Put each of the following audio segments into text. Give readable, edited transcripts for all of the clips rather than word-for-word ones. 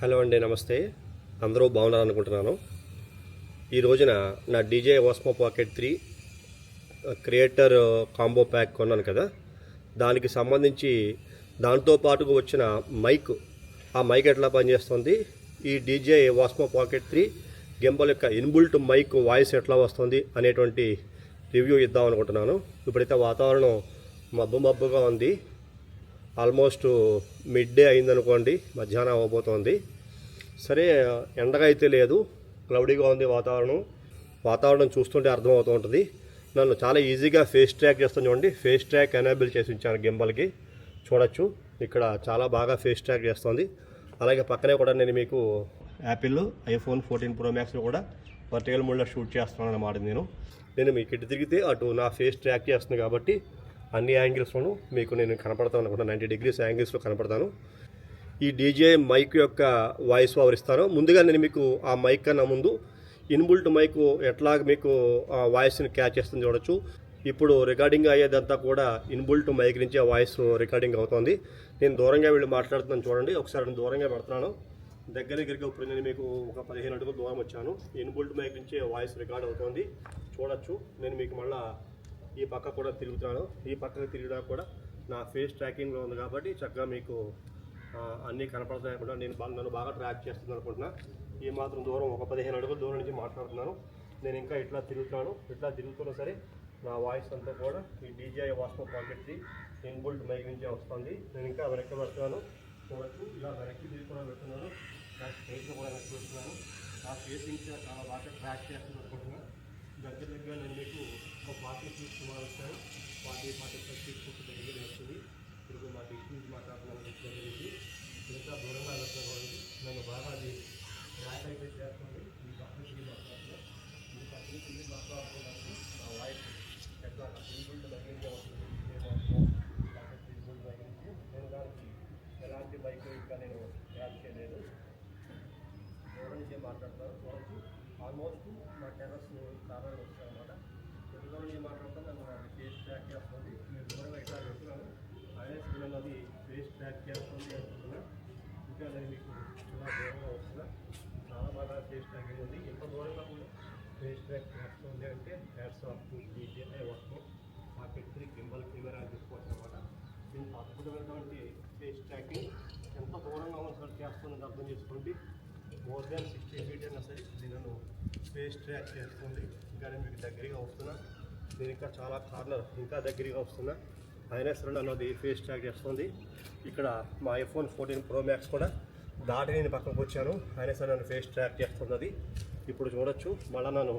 Hello అండి, నమస్తే. అందరూ బాగున్నారు అనుకుంటున్నాను. ఈ రోజున నా DJ Osmo Pocket 3 creator combo pack కొన్నాను కదా, దానికి సంబంధించి దాంతో పాటుగా వచ్చిన మైక్, ఆ మైక్ ఎట్లా పనిచేస్తుంది, ఈ డీజే ఓస్మో పాకెట్ 3 గింబల్ యొక్క ఇన్బుల్ట్ మైక్ వాయిస్ ఎట్లా వస్తుంది అనేటువంటి రివ్యూ ఇద్దాం అనుకుంటున్నాను. ఇప్పుడైతే వాతావరణం మబ్బుగా ఉంది. ఆల్మోస్ట్ మిడ్ డే అయిందనుకోండి, మధ్యాహ్నం అవ్వబోతోంది. సరే, ఎండగా అయితే లేదు, క్లౌడీగా ఉంది వాతావరణం చూస్తుంటే అర్థమవుతూ ఉంటుంది. నన్ను చాలా ఈజీగా ఫేస్ ట్రాక్ చేస్తాను. చూడండి, ఫేస్ ట్రాక్ ఎనేబుల్ చేసి ఉంచాను గింబల్కి. చూడొచ్చు, ఇక్కడ చాలా బాగా ఫేస్ ట్రాక్ చేస్తుంది. అలాగే పక్కనే కూడా నేను మీకు యాపిల్ ఐఫోన్ 14 Pro Maxలో కూడా వర్టికల్ మోడ్లో షూట్ చేస్తున్నాను అన్నమాట. నేను మీకు ఇటు తిరిగితే అటు నా ఫేస్ ట్రాక్ చేస్తుంది కాబట్టి అన్ని యాంగిల్స్లోనూ మీకు నేను కనపడతాను అనుకుంటా. 90 degrees యాంగిల్స్లో కనపడతాను. ఈ డీజే మైక్ యొక్క వాయిస్ ఓవర్ ఇస్తాను. ముందుగా నేను మీకు ఆ మైక్ కన్నా ముందు ఇన్బుల్ట్ మైక్ ఎట్లా మీకు ఆ వాయిస్ని క్యాచ్ చేస్తుంది చూడొచ్చు. ఇప్పుడు రికార్డింగ్ అయ్యేదంతా కూడా ఇన్బుల్ట్ మైక్ నుంచి ఆ వాయిస్ రికార్డింగ్ అవుతుంది. నేను దూరంగా వెళ్ళి మాట్లాడుతున్నాను చూడండి. ఒకసారి నేను దూరంగా పెడుతున్నాను. దగ్గరగా ఇప్పుడు నేను మీకు ఒక 15 అడుగుల దూరం వచ్చాను. ఇన్బుల్ట్ మైక్ నుంచి వాయిస్ రికార్డ్ అవుతుంది చూడొచ్చు. నేను మీకు మళ్ళీ ఈ పక్క కూడా తిరుగుతున్నాను. ఈ పక్కకి తిరిగినా కూడా నా ఫేస్ ట్రాకింగ్లో ఉంది కాబట్టి చక్కగా మీకు అన్నీ కనపడతాయి అనుకుంటా. నన్ను బాగా ట్రాక్ చేస్తుంది అనుకుంటున్నా. ఈ మాత్రం దూరం, ఒక 15 అడుగుల దూరం నుంచి మాట్లాడుతున్నాను. నేను ఇంకా ఇట్లా తిరుగుతున్నాను. ఇట్లా తిరుగుతున్నా సరే నా వాయిస్ అంతా కూడా ఈ DJ Osmo Pocket 3 inbuilt mic నుంచే వస్తుంది. నేను ఇంకా వెనక్కి పెడుతున్నాను చూడొచ్చు. ఇలా వెనక్కి తిరిగి కూడా పెడుతున్నాను. నా ఫేస్ని కూడా వెనక్కి పెడుతున్నాను. నా ఫేస్ ఇంకా చాలా బాగా ట్రాక్ చేస్తుంది అనుకుంటున్నాను. దగ్గర నేను మీకు ఒక 40 feet సుమారు వచ్చాను. 40-45 feet దగ్గర వస్తుంది. ఇప్పుడు మా డిస్టెన్స్ మాట్లాడుతున్నాను దగ్గర నుంచి. ఇంకా దూరంగా వెళ్తున్నాను. నన్ను బాగా అది ట్రాక్ అయితే చేస్తుంది. ఈ పక్కన మాట్లాడుతున్నాను. ఈ పక్కన మాట్లాడుతున్నాను. నా వాయిస్ ఎట్లా ఇన్బుల్ట్ దగ్గరగా వస్తుంది. ఇన్బుల్ట్ దగ్గర నుంచి నేను దానికి ఎలాంటి బైక్ ఇంకా నేను ట్రాక్ చేయలేదు. దూరం నుంచి మాట్లాడుతున్నాను చూడొచ్చు. ఆల్మోస్ట్ మా టెర్రస్ కార్నర్ వస్తుంది అనమాట. దూరం నుంచి మాట్లాడుతాను. నన్ను ఫేస్ ట్రాక్ చేస్తుంది. నేను దూరంగా ఇట్లా పెడుతున్నాను. అయినా అది ఫేస్ ట్రాక్ చేస్తుంది అనుకుంటున్నా. ఇంకా నేను మీకు చాలా దూరంగా వస్తున్నా. చాలా బాగా ఫేస్ ట్రాకింగ్ ఉంది. ఎంత దూరంగా కూడా ఫేస్ ట్రాక్ చేస్తుంది అంటే hats off to DJ Osmo Pocket 3 gimbal camera తీసుకోవచ్చు అనమాట. దీనికి అద్భుతమైనటువంటి ఫేస్ ట్రాకింగ్. ఎంత దూరంగా ఉన్న చేస్తుందని అర్థం చేసుకోండి. మోర్ దాన్ 60 feet అయినా సరే నేను ఫేస్ ట్రాక్ చేస్తుంది. ఇంకా నేను మీకు దగ్గరగా వస్తున్నా. నేను ఇంకా చాలా కార్నర్ ఇంకా దగ్గరగా వస్తున్నా. అయినా సరే నన్ను అది ఫేస్ ట్రాక్ చేస్తుంది. ఇక్కడ మా ఐఫోన్ 14 Pro Max కూడా దాటి నేను పక్కకు వచ్చాను. అయినా సరే నన్ను ఫేస్ ట్రాక్ చేస్తుంది అది. ఇప్పుడు చూడొచ్చు, మళ్ళీ నన్ను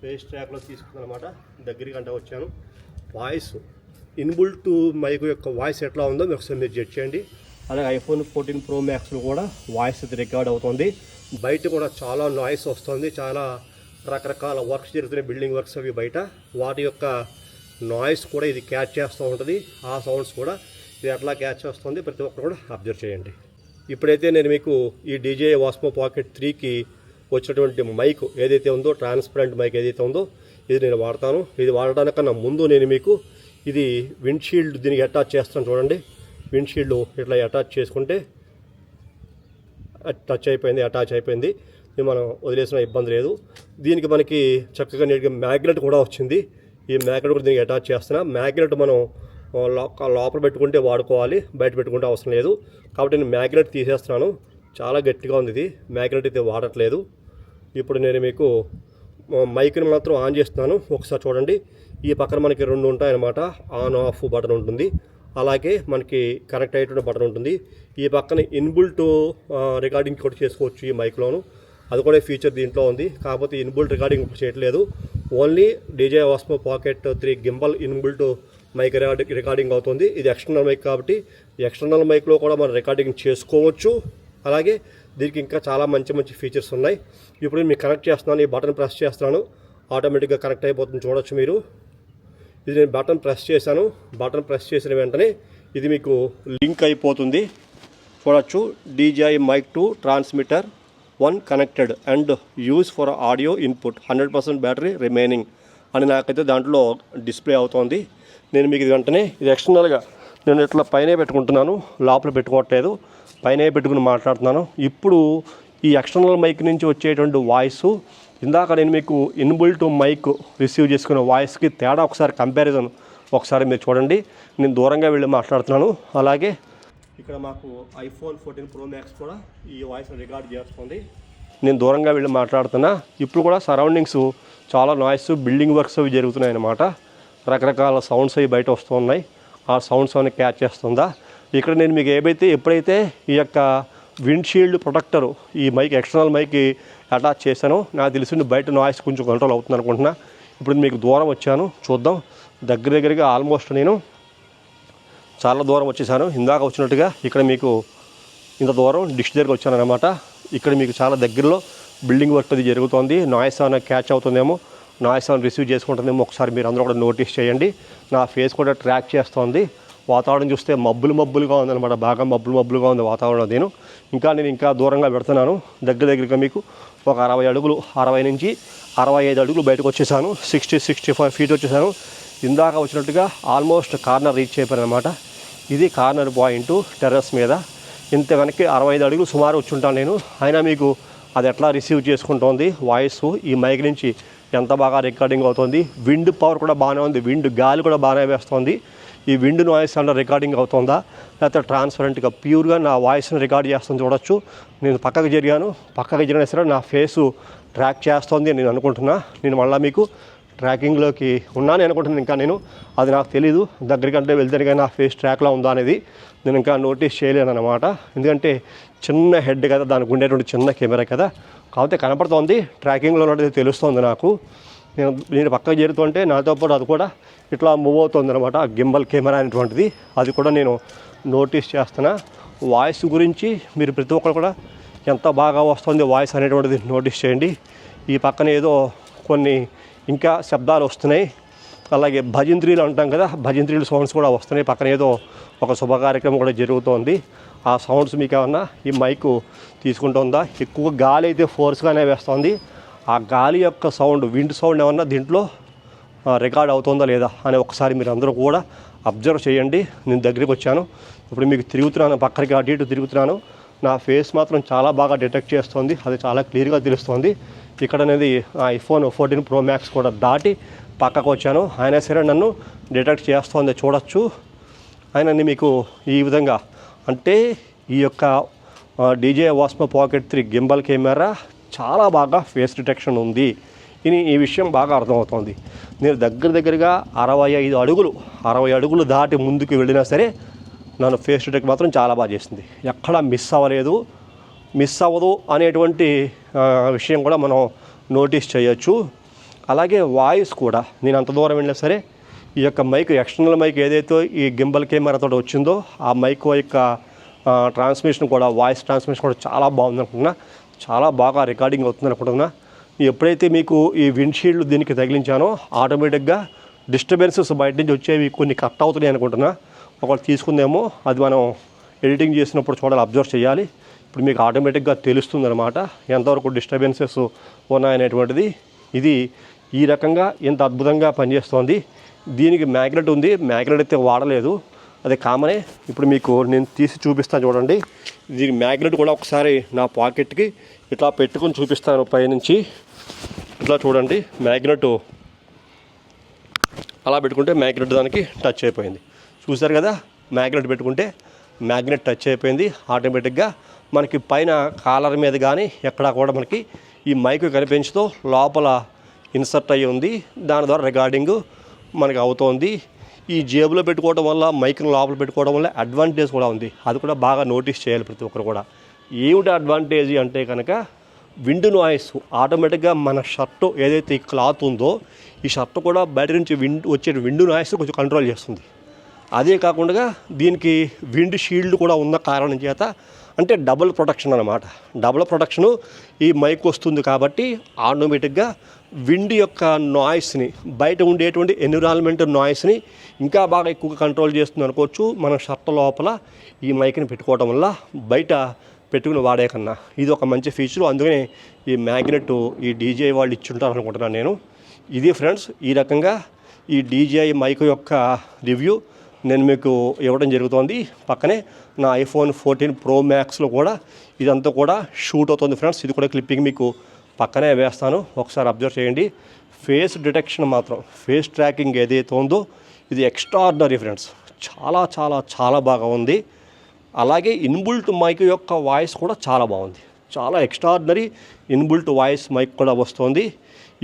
ఫేస్ ట్రాక్లో తీసుకుంది అనమాట. దగ్గరికి అంటే వచ్చాను. వాయిస్ ఇన్బుల్ట్ మైక్ యొక్క వాయిస్ ఎట్లా ఉందో ఒకసారి మీరు జడ్జ్ చేయండి. అలాగే ఐఫోన్ 14 Pro Maxలో కూడా వాయిస్ అది రికార్డ్ అవుతుంది. బయట కూడా చాలా నాయిస్ వస్తుంది. చాలా రకరకాల వర్క్స్ జరుగుతున్నాయి, బిల్డింగ్ వర్క్స్ అవి బయట. వాటి యొక్క నాయిస్ కూడా ఇది క్యాచ్ చేస్తూ ఉంటుంది. ఆ సౌండ్స్ కూడా ఇది ఎట్లా క్యాచ్ చేస్తుంది ప్రతి ఒక్కరు కూడా అబ్జర్వ్ చేయండి. ఇప్పుడైతే నేను మీకు ఈ డీజే ఓస్మో పాకెట్ 3కి వచ్చినటువంటి మైక్ ఏదైతే ఉందో, ట్రాన్స్పరెంట్ మైక్ ఏదైతే ఉందో, ఇది నేను వాడతాను. ఇది వాడడానికన్నా ముందు నేను మీకు ఇది విండ్షీల్డ్ దీనికి అటాచ్ చేస్తాను చూడండి. విండ్షీల్డ్ ఇట్లా అటాచ్ చేసుకుంటే అటాచ్ అయిపోయింది. ఇది మనం వదిలేసిన ఇబ్బంది లేదు. దీనికి మనకి చక్కగా నీట్గా మ్యాగ్నెట్ కూడా వచ్చింది. ఈ మ్యాగ్నెట్ కూడా దీనికి అటాచ్ చేస్తున్నా. మ్యాగ్నెట్ మనం లోపల పెట్టుకుంటే వాడుకోవాలి, బయట పెట్టుకుంటే అవసరం లేదు. కాబట్టి నేను మ్యాగ్నెట్ తీసేస్తున్నాను. చాలా గట్టిగా ఉంది ఇది, మ్యాగ్నెట్ అయితే వాడట్లేదు. ఇప్పుడు నేను మీకు మైక్ని మాత్రం ఆన్ చేస్తున్నాను. ఒకసారి చూడండి. ఈ పక్కన మనకి 2 ఉంటాయన్నమాట. ఆన్ ఆఫ్ బటన్ ఉంటుంది. అలాగే మనకి కనెక్ట్ అయ్యేటువంటి బటన్ ఉంటుంది. ఈ పక్కన ఇన్బుల్ట్ రికార్డింగ్ కూడా చేసుకోవచ్చు ఈ మైక్లోను. అది కూడా ఫీచర్ దీంట్లో ఉంది. కాకపోతే ఇన్బుల్ట్ రికార్డింగ్ చేయట్లేదు. Only DJ Osmo Pocket 3 gimbal inbuilt mic recording అవుతుంది. ఇది ఎక్స్టర్నల్ మైక్ కాబట్టి ఎక్స్టర్నల్ మైక్లో కూడా మనం రికార్డింగ్ చేసుకోవచ్చు. అలాగే దీనికి ఇంకా చాలా మంచి ఫీచర్స్ ఉన్నాయి. ఇప్పుడు మీకు కనెక్ట్ చేస్తున్నాను. ఈ బటన్ ప్రెస్ చేస్తున్నాను, ఆటోమేటిక్గా కనెక్ట్ అయిపోతుంది చూడొచ్చు మీరు. ఇది నేను బటన్ ప్రెస్ చేశాను. బటన్ ప్రెస్ చేసిన వెంటనే ఇది మీకు లింక్ అయిపోతుంది చూడొచ్చు. DJ mic 2 transmitter 1 connected and use for audio input 100% battery remaining అని నాకైతే దాంట్లో డిస్ప్లే అవుతోంది. నేను మీకు ఇది వెంటనే ఇది ఎక్స్టర్నల్గా నేను ఇట్లా పైనే పెట్టుకుంటున్నాను, లోపల పెట్టుకోవట్లేదు. పైనే పెట్టుకుని మాట్లాడుతున్నాను. ఇప్పుడు ఈ ఎక్స్టర్నల్ మైక్ నుంచి వచ్చేటువంటి వాయిస్ ఇందాక నేను మీకు ఇన్బుల్ట్ మైక్ రిసీవ్ చేసుకున్న వాయిస్కి తేడా ఒకసారి కంపారిజన్ ఒకసారి మీరు చూడండి. నేను దూరంగా వెళ్ళి మాట్లాడుతున్నాను. అలాగే ఇక్కడ మాకు iPhone 14 Pro Max కూడా ఈ వాయిస్ని రికార్డ్ చేస్తుంది. నేను దూరంగా వెళ్ళి మాట్లాడుతున్నా. ఇప్పుడు కూడా సరౌండింగ్స్ చాలా నాయిస్, బిల్డింగ్ వర్క్స్ అవి జరుగుతున్నాయి అన్నమాట. రకరకాల సౌండ్స్ అవి బయట వస్తున్నాయి. ఆ సౌండ్స్ అన్ని క్యాచ్ చేస్తుందా. ఇక్కడ నేను మీకు ఎప్పుడైతే ఈ యొక్క విండ్షీల్డ్ ప్రొటెక్టరు ఈ మైక్ ఎక్స్టర్నల్ మైక్కి అటాచ్ చేశానో నాకు తెలిసి బయట నాయిస్ కొంచెం కంట్రోల్ అవుతుంది అనుకుంటున్నా. ఇప్పుడు మీకు దూరం వచ్చాను, చూద్దాం. దగ్గరగా ఆల్మోస్ట్ నేను చాలా దూరం వచ్చేసాను. ఇందాక వచ్చినట్టుగా ఇక్కడ మీకు ఇంత దూరం డిష్ దగ్గరికి వచ్చాను అనమాట. ఇక్కడ మీకు చాలా దగ్గరలో బిల్డింగ్ వర్క్ అది జరుగుతుంది. నాయిస్ ఏమైనా క్యాచ్ అవుతుందేమో, నాయిస్ ఏమైనా రిసీవ్ చేసుకుంటుందేమో ఒకసారి మీరు అందరూ కూడా నోటీస్ చేయండి. నా ఫేస్ కూడా ట్రాక్ చేస్తుంది. వాతావరణం చూస్తే మబ్బులుగా ఉందన్నమాట. బాగా మబ్బులుగా ఉంది వాతావరణం. నేను ఇంకా దూరంగా పెడుతున్నాను. దగ్గరగా మీకు ఒక 60 అడుగులు, 60 నుంచి 65 అడుగులు బయటకు వచ్చేసాను. 60-65 ఫీట్ వచ్చేసాను. ఇందాక వచ్చినట్టుగా ఆల్మోస్ట్ కార్నర్ రీచ్ అయిపోయాను అనమాట. ఇది కార్నర్ పాయింట్ టెర్రస్ మీద. ఇంత వెనక్కి 65 అడుగులు సుమారు వచ్చి ఉంటాను నేను. అయినా మీకు అది ఎట్లా రిసీవ్ చేసుకుంటోంది వాయిస్, ఈ మైక్ నుంచి ఎంత బాగా రికార్డింగ్ అవుతుంది. విండ్ పవర్ కూడా బాగానే ఉంది, గాలి కూడా బాగానే వేస్తుంది. ఈ విండ్ నాయిస్ అంటే రికార్డింగ్ అవుతుందా లేకపోతే ట్రాన్స్పరెంట్గా ప్యూర్గా నా వాయిస్ని రికార్డ్ చేస్తుంది చూడొచ్చు. నేను పక్కకు జరిగినా సరే నా ఫేసు ట్రాక్ చేస్తుంది అని నేను అనుకుంటున్నా. నేను మళ్ళీ మీకు ట్రాకింగ్లోకి ఉన్నాను అనుకుంటున్నాను. ఇంకా నేను అది నాకు తెలీదు. దగ్గరికంటే వెళ్తే కానీ నా ఫేస్ ట్రాక్లో ఉందా అనేది నేను ఇంకా నోటీస్ చేయలేను అనమాట. ఎందుకంటే చిన్న హెడ్ కదా, దానికి ఉండేటువంటి చిన్న కెమెరా కదా, కాకపోతే కనపడుతోంది. ట్రాకింగ్లో ఉన్నది తెలుస్తుంది నాకు. నేను పక్కకు చేరుతుంటే నాతో పాటు అది కూడా ఇట్లా మూవ్ అవుతుంది అనమాట. ఆ గింబల్ కెమెరా అనేటువంటిది అది కూడా నేను నోటీస్ చేస్తున్నా. వాయిస్ గురించి మీరు ప్రతి ఒక్కరు కూడా ఎంత బాగా వస్తుంది వాయిస్ అనేటువంటిది నోటీస్ చేయండి. ఈ పక్కన ఏదో కొన్ని ఇంకా శబ్దాలు వస్తున్నాయి. అలాగే భజంత్రీలు అంటాం కదా, భజంత్రీలు సౌండ్స్ కూడా వస్తున్నాయి. పక్కన ఏదో ఒక శుభ కార్యక్రమం కూడా జరుగుతోంది. ఆ సౌండ్స్ మీకు ఏమన్నా ఈ మైకు తీసుకుంటుందా? ఎక్కువ గాలి అయితే ఫోర్స్గానే వేస్తుంది. ఆ గాలి యొక్క సౌండ్, విండ్ సౌండ్ ఏమన్నా దీంట్లో రికార్డ్ అవుతుందా లేదా అని ఒకసారి మీరు అందరూ కూడా అబ్జర్వ్ చేయండి. నేను దగ్గరికి వచ్చాను. ఇప్పుడు మీకు తిరుగుతున్నాను, పక్కకి అటు ఇటు తిరుగుతున్నాను. నా ఫేస్ మాత్రం చాలా బాగా డిటెక్ట్ చేస్తుంది. అది చాలా క్లియర్గా తెలుస్తుంది. ఇక్కడ అనేది iPhone 14 Pro Max కూడా దాటి పక్కకు వచ్చాను. అయినా సరే నన్ను డిటెక్ట్ చేస్తుంది చూడొచ్చు. అయినా మీకు ఈ విధంగా అంటే ఈ యొక్క DJI Osmo Pocket 3 gimbal camera చాలా బాగా ఫేస్ డిటెక్షన్ ఉంది. ఈ విషయం బాగా అర్థమవుతుంది. నేను దగ్గరగా 60 అడుగులు దాటి ముందుకు వెళ్ళినా సరే నన్ను ఫేస్ డిటెక్ట్ మాత్రం చాలా బాగా చేసింది. ఎక్కడా మిస్ అవ్వదు అనేటువంటి విషయం కూడా మనం నోటీస్ చేయొచ్చు. అలాగే వాయిస్ కూడా నేను అంత దూరం వెళ్ళినా సరే ఈ యొక్క మైక్, ఎక్స్టర్నల్ మైక్ ఏదైతే ఈ గింబల్ కెమెరాతో వచ్చిందో ఆ మైక్ యొక్క ట్రాన్స్మిషన్ కూడా, వాయిస్ ట్రాన్స్మిషన్ కూడా చాలా బాగుంది అనుకుంటున్నా. చాలా బాగా రికార్డింగ్ అవుతుంది అనుకుంటున్నా. ఎప్పుడైతే మీకు ఈ విండ్షీల్డ్ దీనికి తగిలించానో ఆటోమేటిక్గా డిస్టర్బెన్సెస్ బయట నుంచి వచ్చేవి కొన్ని కట్ అవుతున్నాయి అనుకుంటున్నా. ఒకటి తీసుకుందేమో అది మనం ఎడిటింగ్ చేసినప్పుడు చూడాలి, అబ్జర్వ్ చేయాలి. ఇప్పుడు మీకు ఆటోమేటిక్గా తెలుస్తుంది అనమాట ఎంతవరకు డిస్టర్బెన్సెస్ ఉన్నాయనేటువంటిది. ఇది ఈ రకంగా ఎంత అద్భుతంగా పనిచేస్తోంది. దీనికి మ్యాగ్నెట్ ఉంది. మ్యాగ్నెట్ అయితే వాడలేదు, అది కామనే. ఇప్పుడు మీకు నేను తీసి చూపిస్తాను చూడండి. దీని మ్యాగ్నెట్ కూడా ఒకసారి నా పాకెట్కి ఇట్లా పెట్టుకొని చూపిస్తాను పైనుంచి. ఇట్లా చూడండి, మ్యాగ్నెట్ అలా పెట్టుకుంటే మ్యాగ్నెట్ దానికి టచ్ అయిపోయింది. చూసారు కదా, మ్యాగ్నెట్ పెట్టుకుంటే మ్యాగ్నెట్ టచ్ అయిపోయింది. ఆటోమేటిక్గా మనకి పైన కాలర్ మీద కానీ ఎక్కడా కూడా మనకి ఈ మైక్ కనిపించతో లోపల ఇన్సర్ట్ అయ్యి ఉంది. దాని ద్వారా రికార్డింగ్ మనకి అవుతోంది. ఈ జేబులో పెట్టుకోవడం వల్ల, మైక్ని లోపల పెట్టుకోవడం వల్ల అడ్వాంటేజ్ కూడా ఉంది. అది కూడా బాగా నోటీస్ చేయాలి ప్రతి ఒక్కరు కూడా. ఏమిటి అడ్వాంటేజ్ అంటే కనుక విండ్ నాయిస్ ఆటోమేటిక్గా మన షర్టు ఏదైతే ఈ క్లాత్ ఉందో ఈ షర్ట్ కూడా బయట నుంచి వచ్చే విండ్ నాయిస్ కొంచెం కంట్రోల్ చేస్తుంది. అదే కాకుండా దీనికి విండ్ షీల్డ్ కూడా ఉన్న కారణం చేత అంటే డబుల్ ప్రొటెక్షన్ అనమాట. డబుల్ ప్రొటెక్షను ఈ మైక్ వస్తుంది కాబట్టి ఆటోమేటిక్గా విండ్ యొక్క నాయిస్ని, బయట ఉండేటువంటి ఎన్విరాన్మెంట్ నాయిస్ని ఇంకా బాగా ఎక్కువగా కంట్రోల్ చేస్తుంది అనుకోవచ్చు. మన షర్ట్ లోపల ఈ మైక్ని పెట్టుకోవడం వల్ల బయట పెట్టుకుని వాడే కన్నా ఇది ఒక మంచి ఫీచరు. అందుకనే ఈ మ్యాగ్నెట్ ఈ DJI వాళ్ళు ఇచ్చుంటారు అనుకుంటున్నాను నేను. ఇది ఫ్రెండ్స్, ఈ రకంగా ఈ DJI మైక్ యొక్క రివ్యూ. నేను మీకు ఇవ్వడం జరుగుతోంది. పక్కనే నా ఐఫోన్ 14 Pro Maxలో కూడా ఇదంతా కూడా షూట్ అవుతుంది ఫ్రెండ్స్. ఇది కూడా క్లిప్పింగ్ మీకు పక్కనే వేస్తాను, ఒకసారి అబ్జర్వ్ చేయండి. ఫేస్ డిటెక్షన్ మాత్రం, ఫేస్ ట్రాకింగ్ ఏదైతే ఉందో ఇది ఎక్స్ట్రాడినరీ ఫ్రెండ్స్, చాలా చాలా చాలా బాగా ఉంది. అలాగే ఇన్బుల్ట్ మైక్ యొక్క వాయిస్ కూడా చాలా బాగుంది, చాలా ఎక్స్ట్రాడినరీ ఇన్బుల్ట్ వాయిస్ మైక్ కూడా వస్తుంది.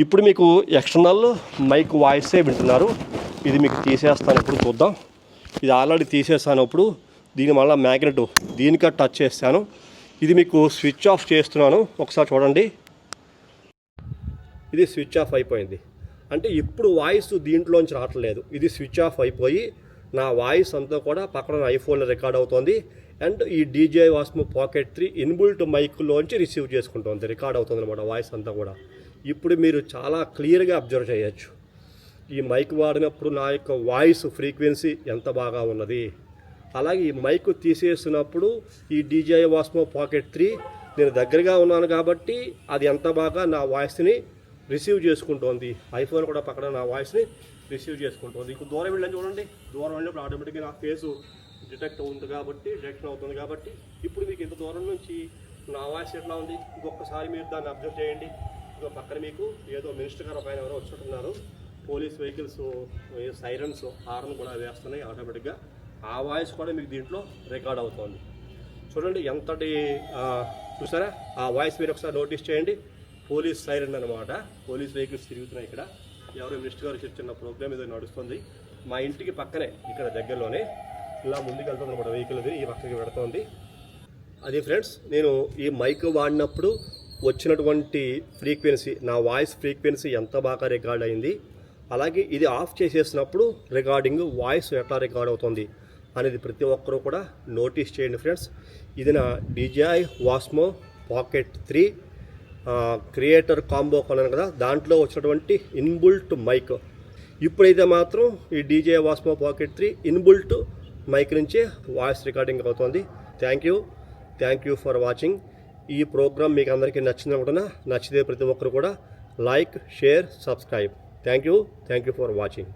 ఇప్పుడు మీకు ఎక్స్టర్నల్ మైక్ వాయిసే వింటున్నారు. ఇది మీకు తీసేస్తాను, ఇప్పుడు చూద్దాం. ఇది ఆల్రెడీ తీసేస్తాను. ఇప్పుడు దీని మళ్ళీ మ్యాగ్నెట్ దీనికే టచ్ చేస్తాను. ఇది మీకు స్విచ్ ఆఫ్ చేస్తున్నాను, ఒకసారి చూడండి. ఇది స్విచ్ ఆఫ్ అయిపోయింది. అంటే ఇప్పుడు వాయిస్ దీంట్లోంచి రావట్లేదు, ఇది స్విచ్ ఆఫ్ అయిపోయి నా వాయిస్ అంతా కూడా పక్కన ఐఫోన్లో రికార్డ్ అవుతుంది. అండ్ ఈ DJI Osmo Pocket 3 ఇన్బుల్ట్ మైక్లోంచి రిసీవ్ చేసుకుంటుంది, రికార్డ్ అవుతుంది అనమాట వాయిస్ అంతా కూడా. ఇప్పుడు మీరు చాలా క్లియర్గా అబ్జర్వ్ చేయొచ్చు ఈ మైక్ వాడినప్పుడు నా యొక్క వాయిస్ ఫ్రీక్వెన్సీ ఎంత బాగా ఉన్నది. అలాగే ఈ మైక్ తీసేస్తున్నప్పుడు ఈ DJI Osmo Pocket 3 నేను దగ్గరగా ఉన్నాను కాబట్టి అది ఎంత బాగా నా వాయిస్ని రిసీవ్ చేసుకుంటోంది. ఐఫోన్ కూడా పక్కన నా వాయిస్ని రిసీవ్ చేసుకుంటుంది. ఇంకో దూరం వెళ్ళని చూడండి, దూరం వెళ్ళినప్పుడు ఆటోమేటిక్గా నా ఫేసు డిటెక్ట్ అవుతుంది కాబట్టి, డిటెక్షన్ అవుతుంది కాబట్టి ఇప్పుడు మీకు ఇంత దూరం నుంచి నా వాయిస్ ఎట్లా ఉంది ఇంకొకసారి మీరు దాన్ని అబ్జర్వ్ చేయండి. ఇంకో పక్కన మీకు ఏదో మినిస్టర్ గారు పైన ఎవరో వచ్చుంటున్నారు, పోలీస్ వెహికల్స్ సైరన్స్ హార్న్ కూడా వేస్తున్నాయి ఆటోమేటిక్గా. ఆ వాయిస్ కూడా మీకు దీంట్లో రికార్డ్ అవుతుంది. చూడండి ఎంతటి చూసారా, ఆ వాయిస్ మీరు ఒకసారి నోటీస్ చేయండి. పోలీస్ సైరన్ అనమాట, పోలీస్ వెహికల్స్ తిరుగుతున్నాయి. ఇక్కడ ఎవరో మినిస్టర్ గారు చిన్న ప్రోగ్రామ్ ఏదో నడుస్తుంది. మా ఇంటికి పక్కనే ఇక్కడ దగ్గరలోనే ఇలా ముందుకు వెళ్తుంది అనమాట వెహికల్, అది ఈ పక్కకి పెడుతోంది. అది ఫ్రెండ్స్, నేను ఈ మైక్ వాడినప్పుడు వచ్చినటువంటి ఫ్రీక్వెన్సీ, నా వాయిస్ ఫ్రీక్వెన్సీ ఎంత బాగా రికార్డ్ అయింది, అలాగే ఇది ఆఫ్ చేసేసినప్పుడు రికార్డింగ్ వాయిస్ ఎట్లా రికార్డ్ అవుతుంది అనేది ప్రతి ఒక్కరూ కూడా నోటీస్ చేయండి ఫ్రెండ్స్. ఇది నా DJI Osmo Pocket 3 creator combo కొన్నాను కదా, దాంట్లో వచ్చినటువంటి ఇన్బుల్ట్ మైక్. ఇప్పుడైతే మాత్రం ఈ DJI Osmo Pocket 3 inbuilt mic నుంచే వాయిస్ రికార్డింగ్ అవుతుంది. Thank you for watching. ఈ ప్రోగ్రామ్ మీకు అందరికీ నచ్చింది అనుకుంటున్నా. నచ్చితే ప్రతి ఒక్కరు కూడా like, share, subscribe. Thank you for watching.